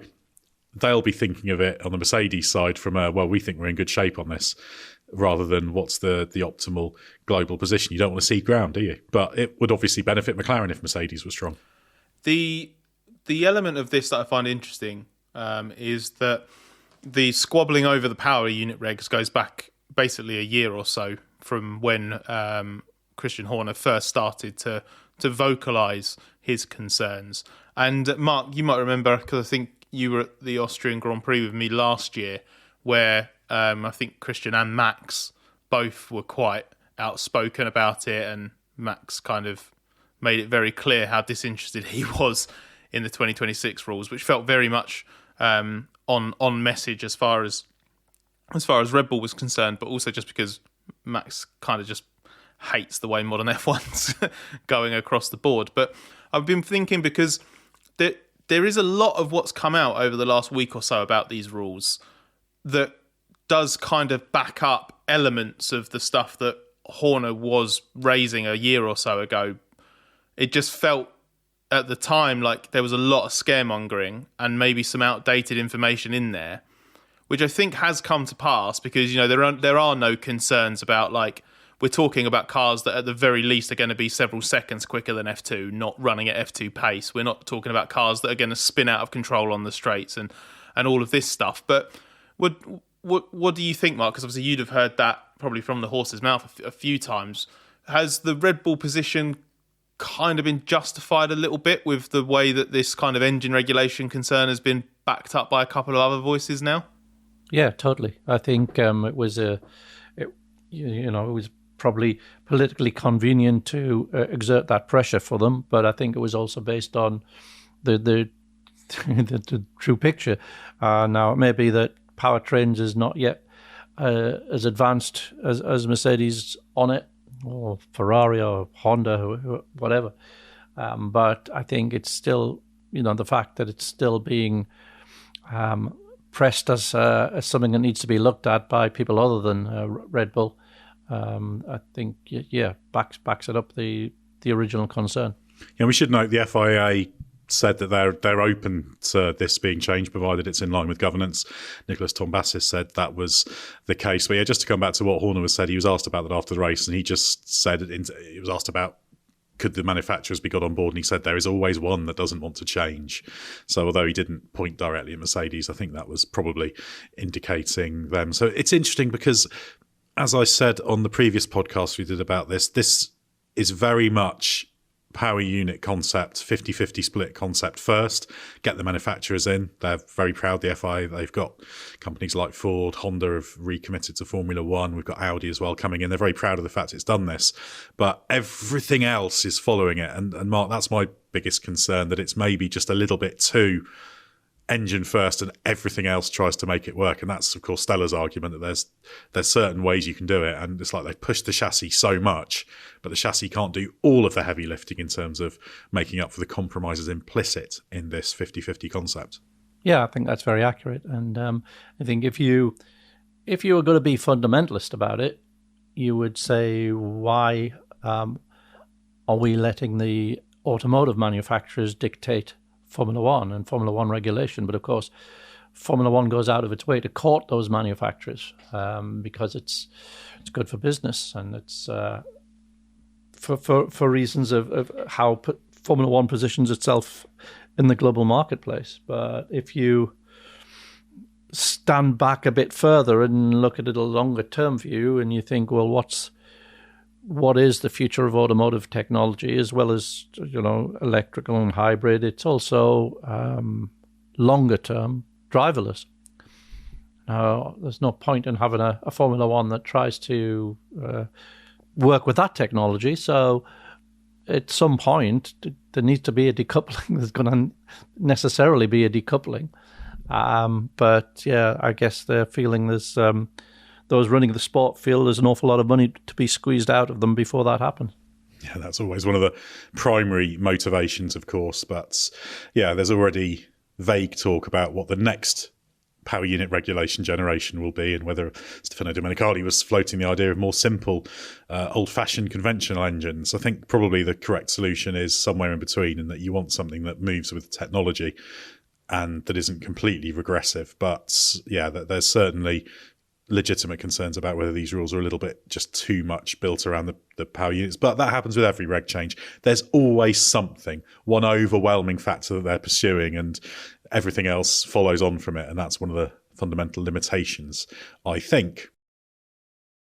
they'll be thinking of it on the Mercedes side from we think we're in good shape on this, rather than what's the optimal global position. You don't want to cede ground, do you? But it would obviously benefit McLaren if Mercedes was strong. The element of this that I find interesting is that the squabbling over the power unit regs goes back basically a year or so from when Christian Horner first started to vocalise his concerns. And Mark, you might remember, because I think you were at the Austrian Grand Prix with me last year, where I think Christian and Max both were quite outspoken about it, and Max kind of made it very clear how disinterested he was in the 2026 rules, which felt very much on message as far as Red Bull was concerned, but also just because Max kind of just hates the way modern F1's going across the board. But I've been thinking, because there is a lot of what's come out over the last week or so about these rules that does kind of back up elements of the stuff that Horner was raising a year or so ago. It just felt at the time like there was a lot of scaremongering and maybe some outdated information in there, which I think has come to pass, because, you know, there are no concerns about, like, we're talking about cars that at the very least are going to be several seconds quicker than F2, not running at F2 pace. We're not talking about cars that are going to spin out of control on the straights and all of this stuff. But what do you think, Mark? Because obviously you'd have heard that probably from the horse's mouth a few times. Has the Red Bull position kind of been justified a little bit with the way that this kind of engine regulation concern has been backed up by a couple of other voices now? Yeah, totally. I think it was probably politically convenient to exert that pressure for them, but I think it was also based on the the true picture. Now, it may be that powertrains is not yet as advanced as Mercedes on it, or Ferrari or Honda or whatever. But I think it's still, the fact that it's still being pressed as something that needs to be looked at by people other than Red Bull, I think, backs it up, the original concern. Yeah, we should note the FIA said that they're open to this being changed, provided it's in line with governance. Nicholas Tombassis said that was the case. But yeah, just to come back to what Horner was said, he was asked about that after the race, and he just said, he was asked about could the manufacturers be got on board, and he said there is always one that doesn't want to change. So although he didn't point directly at Mercedes, I think that was probably indicating them. So it's interesting because, as I said on the previous podcast we did about this is very much power unit concept, 50-50 split concept first. Get the manufacturers in. They're very proud, the FIA. They've got companies like Ford, Honda have recommitted to Formula One. We've got Audi as well coming in. They're very proud of the fact it's done this. But everything else is following it. And Mark, that's my biggest concern, that it's maybe just a little bit too engine first and everything else tries to make it work. And that's, of course, Stella's argument that there's certain ways you can do it. And it's like they've pushed the chassis so much, but the chassis can't do all of the heavy lifting in terms of making up for the compromises implicit in this 50-50 concept. Yeah, I think that's very accurate. And I think if you were going to be fundamentalist about it, you would say, why are we letting the automotive manufacturers dictate Formula One and Formula One regulation? But of course, Formula One goes out of its way to court those manufacturers because it's good for business, and it's for reasons of how Formula One positions itself in the global marketplace. But if you stand back a bit further and look at it a longer term view, and you think, well, what is the future of automotive technology, as well as, electrical and hybrid? It's also longer term driverless. Now, there's no point in having a Formula One that tries to work with that technology. So at some point, there needs to be a decoupling. There's going to necessarily be a decoupling. But yeah, I guess they're feeling there's those running the sport feel there's an awful lot of money to be squeezed out of them before that happens. Yeah, that's always one of the primary motivations, of course. But yeah, there's already vague talk about what the next power unit regulation generation will be, and whether Stefano Domenicali was floating the idea of more simple, old-fashioned conventional engines. I think probably the correct solution is somewhere in between, and that you want something that moves with technology and that isn't completely regressive. But yeah, there's certainly legitimate concerns about whether these rules are a little bit just too much built around the power units. But that happens with every reg change. There's always something, one overwhelming factor that they're pursuing, and everything else follows on from it. And that's one of the fundamental limitations, I think.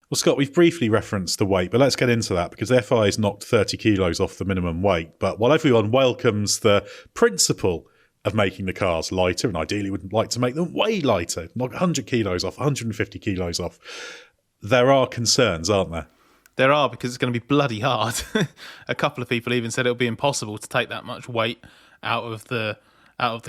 Well, Scott, we've briefly referenced the weight, but let's get into that, because the FIA has knocked 30 kilos off the minimum weight. But while everyone welcomes the principle of making the cars lighter, and ideally would like to make them way lighter, knock 100 kilos off, 150 kilos off, there are concerns, aren't there? There are, because it's going to be bloody hard. A couple of people even said it'll be impossible to take that much weight out of the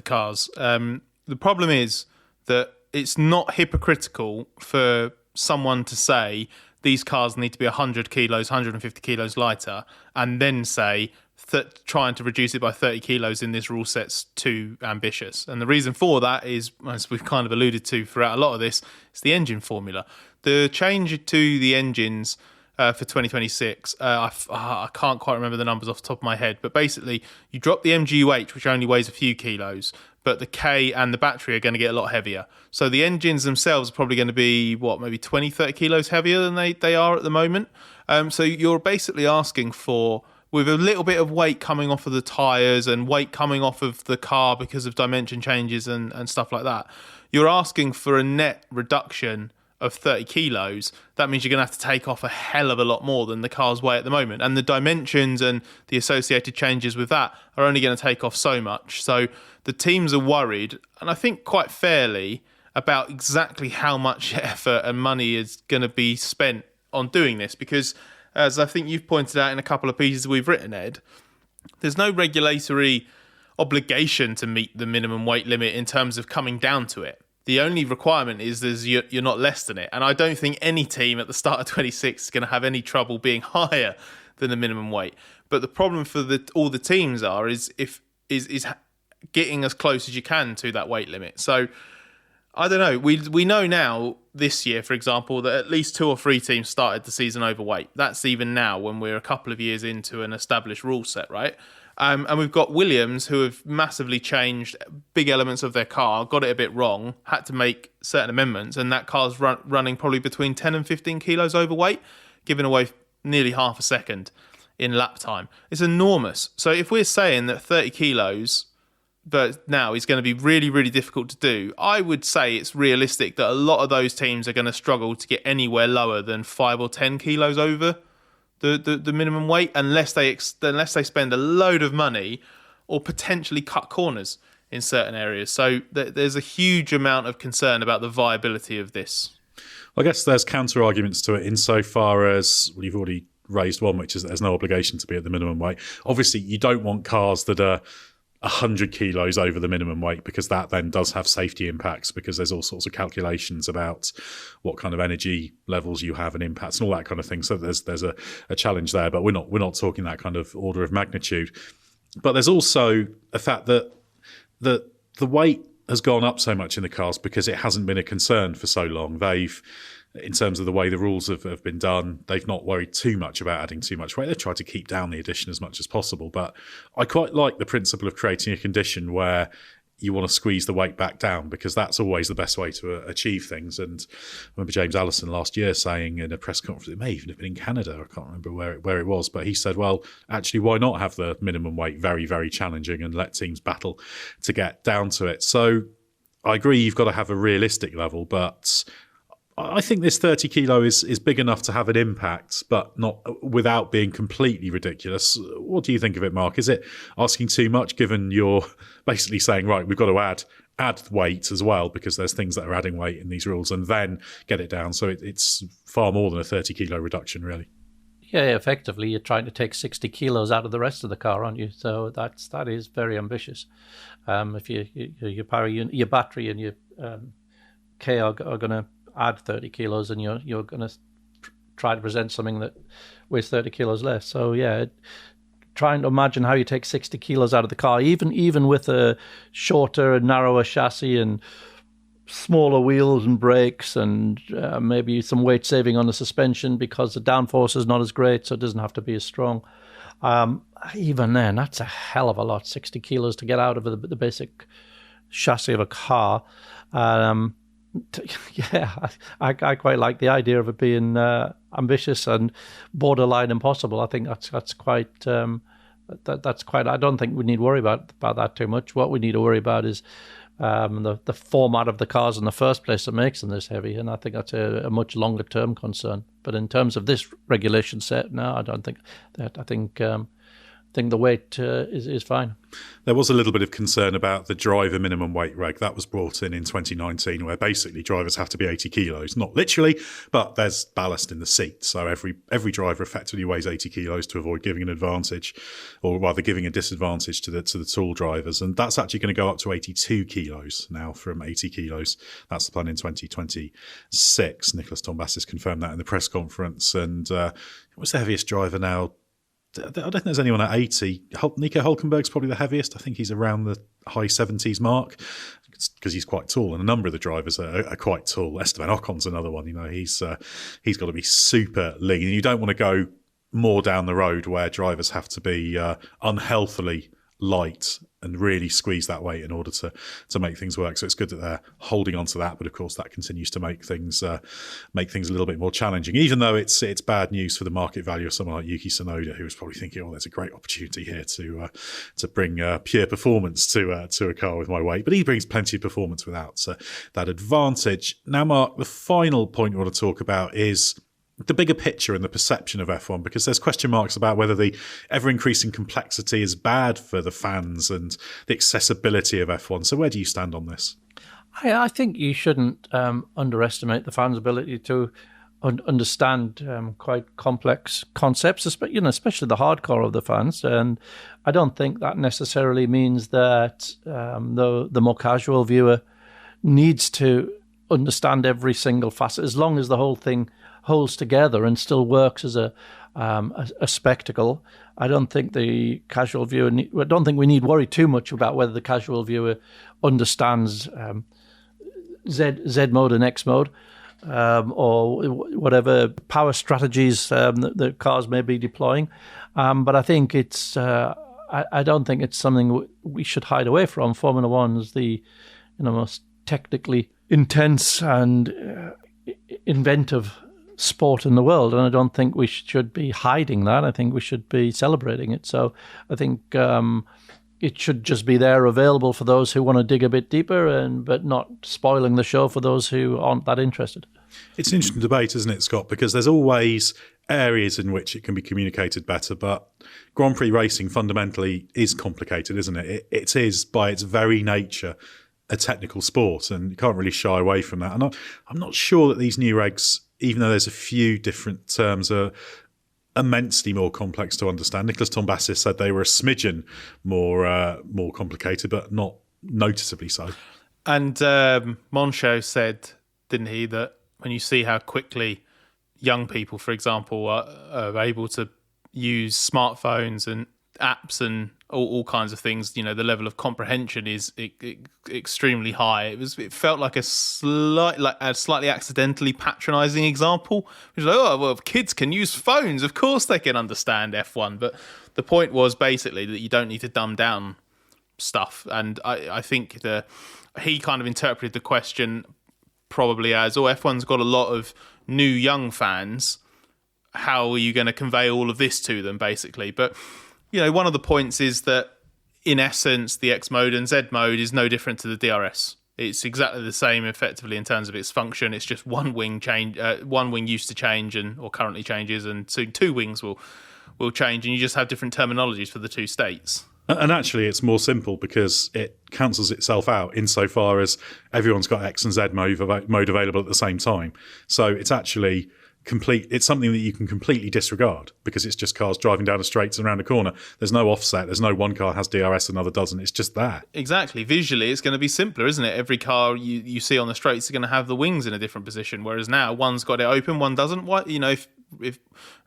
cars. The problem is that it's not hypocritical for someone to say these cars need to be 100 kilos, 150 kilos lighter, and then say trying to reduce it by 30 kilos in this rule set's too ambitious. And the reason for that is, as we've kind of alluded to throughout a lot of this, it's the engine formula. The change to the engines for 2026, I can't quite remember the numbers off the top of my head, but basically you drop the MGUH, which only weighs a few kilos, but the K and the battery are going to get a lot heavier. So the engines themselves are probably going to be, maybe 20, 30 kilos heavier than they are at the moment. So you're basically asking for, with a little bit of weight coming off of the tyres and weight coming off of the car because of dimension changes and stuff like that, you're asking for a net reduction of 30 kilos. That means you're going to have to take off a hell of a lot more than the cars weigh at the moment. And the dimensions and the associated changes with that are only going to take off so much. So the teams are worried, and I think quite fairly, about exactly how much effort and money is going to be spent on doing this, because as I think you've pointed out in a couple of pieces we've written, Ed, there's no regulatory obligation to meet the minimum weight limit in terms of coming down to it. The only requirement is you're not less than it. And I don't think any team at the start of 26 is going to have any trouble being higher than the minimum weight. But the problem for all the teams is getting as close as you can to that weight limit. So I don't know. We know now this year, for example, that at least 2 or 3 teams started the season overweight. That's even now when we're a couple of years into an established rule set, right? And we've got Williams, who have massively changed big elements of their car, got it a bit wrong, had to make certain amendments, and that car's running probably between 10 and 15 kilos overweight, giving away nearly half a second in lap time. It's enormous. So if we're saying that 30 kilos but now is going to be really, really difficult to do, I would say it's realistic that a lot of those teams are going to struggle to get anywhere lower than 5 or 10 kilos over the minimum weight, unless they spend a load of money or potentially cut corners in certain areas. So there's a huge amount of concern about the viability of this. I guess there's counter arguments to it insofar as, well, you've already raised one, which is that there's no obligation to be at the minimum weight. Obviously, you don't want cars that are 100 kilos over the minimum weight, because that then does have safety impacts, because there's all sorts of calculations about what kind of energy levels you have and impacts and all that kind of thing. So there's a challenge there, but we're not talking that kind of order of magnitude. But there's also a fact that the weight has gone up so much in the cars because it hasn't been a concern for so long. In terms of the way the rules have been done, they've not worried too much about adding too much weight. They've tried to keep down the addition as much as possible. But I quite like the principle of creating a condition where you want to squeeze the weight back down, because that's always the best way to achieve things. And I remember James Allison last year saying in a press conference, it may even have been in Canada, I can't remember where it was, but he said, well, actually, why not have the minimum weight very, very challenging and let teams battle to get down to it? So I agree you've got to have a realistic level, but I think this 30 kilo is big enough to have an impact, but not without being completely ridiculous. What do you think of it, Mark? Is it asking too much, given you're basically saying, right, we've got to add weight as well, because there's things that are adding weight in these rules, and then get it down? So it's far more than a 30 kilo reduction, really. Yeah, effectively, you're trying to take 60 kilos out of the rest of the car, aren't you? So that is very ambitious. If your power unit, your battery and your K are going to add 30 kilos, and you're going to try to present something that weighs 30 kilos less. So yeah, trying to imagine how you take 60 kilos out of the car, even with a shorter and narrower chassis and smaller wheels and brakes, and maybe some weight saving on the suspension because the downforce is not as great, so it doesn't have to be as strong. Even then, that's a hell of a lot, 60 kilos to get out of the basic chassis of a car. Yeah, I quite like the idea of it being ambitious and borderline impossible. I think that's quite. I don't think we need to worry about that too much. What we need to worry about is the format of the cars in the first place that makes them this heavy, and I think that's a much longer term concern. But in terms of this regulation set, no, I don't think that. I think the weight is fine. There was a little bit of concern about the driver minimum weight reg that was brought in 2019, where basically drivers have to be 80 kilos, not literally, but there's ballast in the seat. So every driver effectively weighs 80 kilos to avoid giving an advantage, or rather giving a disadvantage to the tall drivers. And that's actually going to go up to 82 kilos now from 80 kilos. That's the plan in 2026. Nicholas Tombassis confirmed that in the press conference. And what's the heaviest driver now? I don't think there's anyone at 80. Nico Hülkenberg's probably the heaviest. I think he's around the high 70s mark, because he's quite tall, and a number of the drivers are quite tall. Esteban Ocon's another one. You know, he's got to be super lean, and you don't want to go more down the road where drivers have to be unhealthily light and really squeeze that weight in order to make things work. So it's good that they're holding on to that, but of course that continues to make things a little bit more challenging, even though it's bad news for the market value of someone like Yuki Tsunoda, who was probably thinking, there's a great opportunity here to bring pure performance to a car with my weight. But he brings plenty of performance without that advantage. Now, Mark, the final point we want to talk about is the bigger picture and the perception of F1, because there's question marks about whether the ever-increasing complexity is bad for the fans and the accessibility of F1. So where do you stand on this? I think you shouldn't underestimate the fans' ability to understand quite complex concepts, especially the hardcore of the fans. And I don't think that necessarily means that the more casual viewer needs to understand every single facet, as long as the whole thing holds together and still works as a spectacle. I don't think the casual viewer. I don't think we need worry too much about whether the casual viewer understands Z mode and X mode, or whatever power strategies that the cars may be deploying. But I think it's. I don't think it's something we should hide away from. Formula One's the most technically intense and inventive sport in the world, and I don't think we should be hiding that. I think we should be celebrating it. So I think it should just be there, available for those who want to dig a bit deeper, but not spoiling the show for those who aren't that interested. It's an interesting debate, isn't it, Scott? Because there's always areas in which it can be communicated better, but Grand Prix racing fundamentally is complicated, isn't it? It is, by its very nature, a technical sport, and you can't really shy away from that. And I'm not sure that these new regs, even though there's a few different terms, are immensely more complex to understand. Nicholas Tombassis said they were a smidgen more complicated, but not noticeably so. And Moncho said, didn't he, that when you see how quickly young people, for example, are able to use smartphones and apps and all kinds of things, the level of comprehension is extremely high. It felt like a slightly accidentally patronising example. It was like, oh, well, if kids can use phones, of course they can understand F1. But the point was basically that you don't need to dumb down stuff. And I think he kind of interpreted the question probably as, F1's got a lot of new young fans. How are you going to convey all of this to them, basically? But one of the points is that, in essence, the X mode and Z mode is no different to the DRS. It's exactly the same, effectively, in terms of its function. It's just one wing used to change or currently changes, and soon two wings will change, and you just have different terminologies for the two states. And actually, it's more simple because it cancels itself out insofar as everyone's got X and Z mode available at the same time. So it's actually complete. It's something that you can completely disregard because it's just cars driving down a straight and around a corner. There's no offset. There's no one car has DRS, another doesn't. It's just that. Exactly. Visually, it's going to be simpler, isn't it? Every car you see on the straights is going to have the wings in a different position, whereas now one's got it open, one doesn't. What if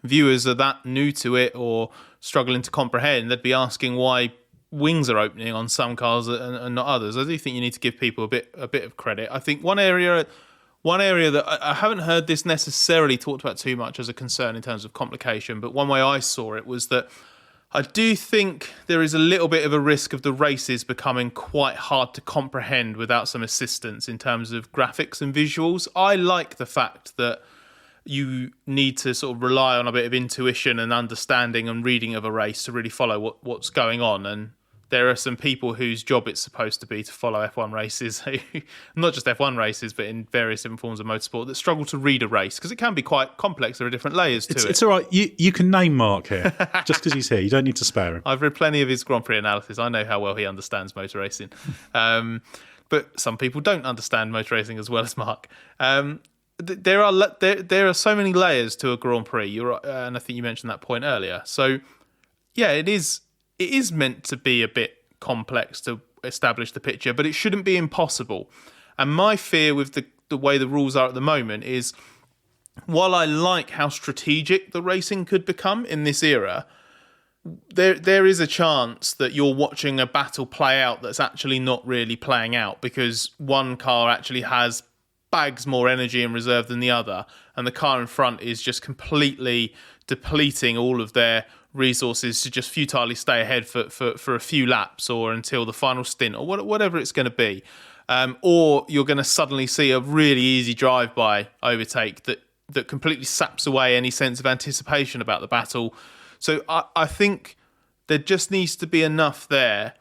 viewers are that new to it or struggling to comprehend, they'd be asking why wings are opening on some cars and not others. I do think you need to give people a bit of credit. I think one area that I haven't heard this necessarily talked about too much as a concern in terms of complication, but one way I saw it was that I do think there is a little bit of a risk of the races becoming quite hard to comprehend without some assistance in terms of graphics and visuals. I like the fact that you need to sort of rely on a bit of intuition and understanding and reading of a race to really follow what's going on. And there are some people whose job it's supposed to be to follow F1 races, not just F1 races, but in various different forms of motorsport, that struggle to read a race because it can be quite complex. There are different layers to it. It's all right. You can name Mark here just because he's here. You don't need to spare him. I've read plenty of his Grand Prix analysis. I know how well he understands motor racing. But some people don't understand motor racing as well as Mark. There are so many layers to a Grand Prix, and I think you mentioned that point earlier. So, yeah, it is meant to be a bit complex to establish the picture, but it shouldn't be impossible. And my fear with the way the rules are at the moment is, while I like how strategic the racing could become in this era, there is a chance that you're watching a battle play out that's actually not really playing out because one car actually has bags more energy in reserve than the other, and the car in front is just completely depleting all of their resources to just futilely stay ahead for a few laps or until the final stint or whatever it's going to be. Or you're going to suddenly see a really easy drive-by overtake that completely saps away any sense of anticipation about the battle. So I think there just needs to be enough there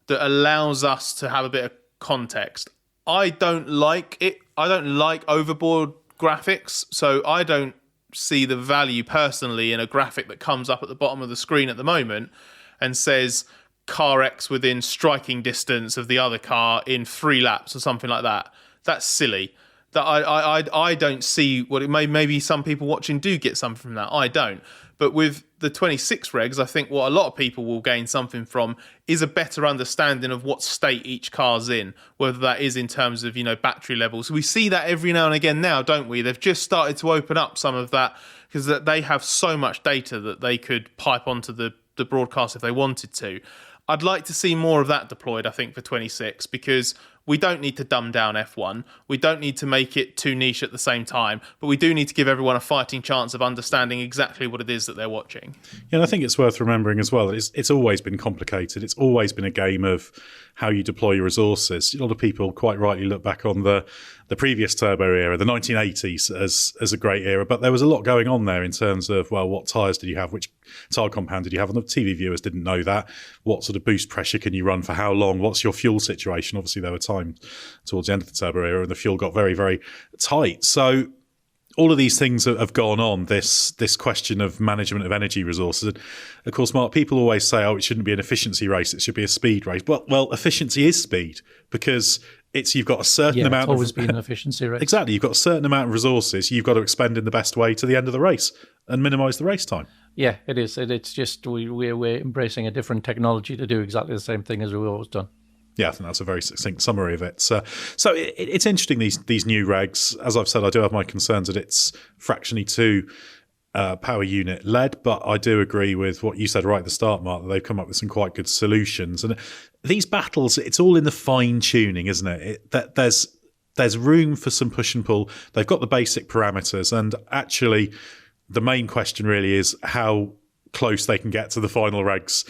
that allows us to have a bit of context. I don't like it. I don't like overboard graphics, so I don't see the value personally in a graphic that comes up at the bottom of the screen at the moment and says car X within striking distance of the other car in 3 laps or something like that. That's silly. that I don't see what it maybe some people watching do get something from that. I don't. But with the 26 regs, I think what a lot of people will gain something from is a better understanding of what state each car's in, whether that is in terms of, battery levels. We see that every now and again now, don't we? They've just started to open up some of that because they have so much data that they could pipe onto the broadcast if they wanted to. I'd like to see more of that deployed, I think, for 26, because we don't need to dumb down F1. We don't need to make it too niche at the same time, but we do need to give everyone a fighting chance of understanding exactly what it is that they're watching. Yeah, and I think it's worth remembering as well, it's always been complicated. It's always been a game of how you deploy your resources. A lot of people quite rightly look back on the previous turbo era, the 1980s, as a great era, but there was a lot going on there in terms of, well, what tyres did you have? Which tyre compound did you have? And the TV viewers didn't know that. What sort of boost pressure can you run for how long? What's your fuel situation? Obviously, there were times towards the end of the turbo era and the fuel got very, very tight. So all of these things have gone on, this question of management of energy resources. And of course, Mark, people always say, it shouldn't be an efficiency race, it should be a speed race. Well, efficiency is speed, because you've got a certain amount it's always been an efficiency race. Exactly. You've got a certain amount of resources you've got to expend in the best way to the end of the race and minimise the race time. Yeah, it is. It's just we're embracing a different technology to do exactly the same thing as we've always done. Yeah, I think that's a very succinct summary of it. So it's interesting, these new regs. As I've said, I do have my concerns that it's fractionally too power unit led, but I do agree with what you said right at the start, Mark, that they've come up with some quite good solutions. And these battles, it's all in the fine tuning, isn't it? There's room for some push and pull. They've got the basic parameters, and actually the main question really is how close they can get to the final regs.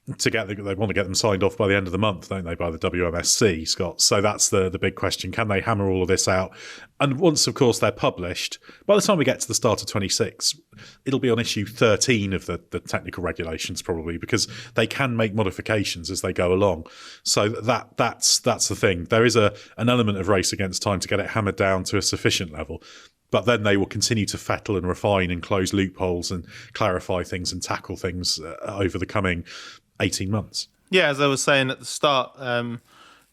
They want to get them signed off by the end of the month, don't they, by the WMSC, Scott? So that's the big question. Can they hammer all of this out? And once, of course, they're published, by the time we get to the start of 26, it'll be on issue 13 of the technical regulations probably, because they can make modifications as they go along. So that's the thing. There is an element of race against time to get it hammered down to a sufficient level. But then they will continue to fettle and refine and close loopholes and clarify things and tackle things over the coming 18 months. Yeah, as I was saying at the start,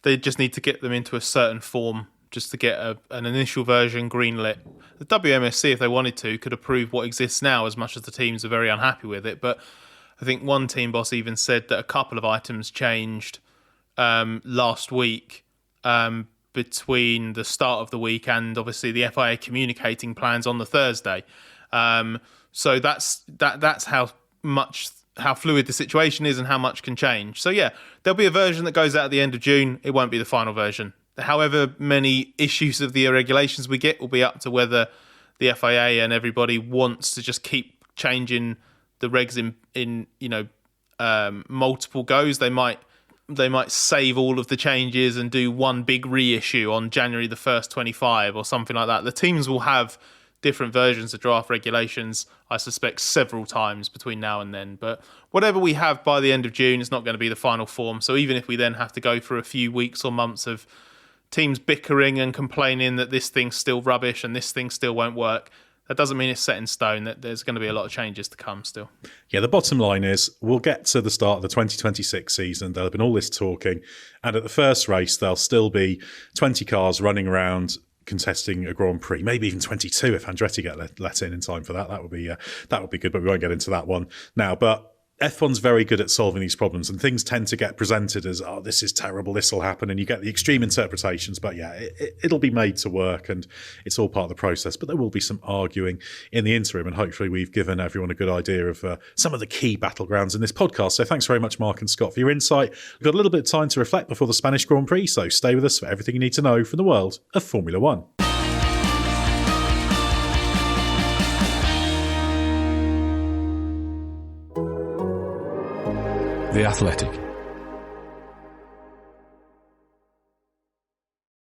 they just need to get them into a certain form just to get an initial version greenlit. The WMSC, if they wanted to, could approve what exists now, as much as the teams are very unhappy with it. But I think one team boss even said that a couple of items changed last week between the start of the week and obviously the FIA communicating plans on the Thursday. So that's how fluid the situation is and how much can change. So yeah, there'll be a version that goes out at the end of June. It won't be the final version. However many issues of the regulations we get will be up to whether the FIA and everybody wants to just keep changing the regs in multiple goes. They might save all of the changes and do one big reissue on January the 1st, 25 or something like that. The teams will have different versions of draft regulations, I suspect, several times between now and then. But whatever we have by the end of June is not going to be the final form. So even if we then have to go through a few weeks or months of teams bickering and complaining that this thing's still rubbish and this thing still won't work, that doesn't mean it's set in stone. That there's going to be a lot of changes to come still. Yeah, the bottom line is we'll get to the start of the 2026 season. There'll have been all this talking. And at the first race, there'll still be 20 cars running around contesting a Grand Prix, maybe even 22 if Andretti get let in time for that. That would be good, but we won't get into that one now. But F1's very good at solving these problems, and things tend to get presented as, oh, this is terrible, this will happen, and you get the extreme interpretations. But yeah, it'll be made to work, and it's all part of the process. But there will be some arguing in the interim, and hopefully we've given everyone a good idea of some of the key battlegrounds in this podcast. So thanks very much, Mark and Scott, for your insight. We've got a little bit of time to reflect before the Spanish Grand Prix, so stay with us for everything you need to know from the world of Formula One. The Athletic.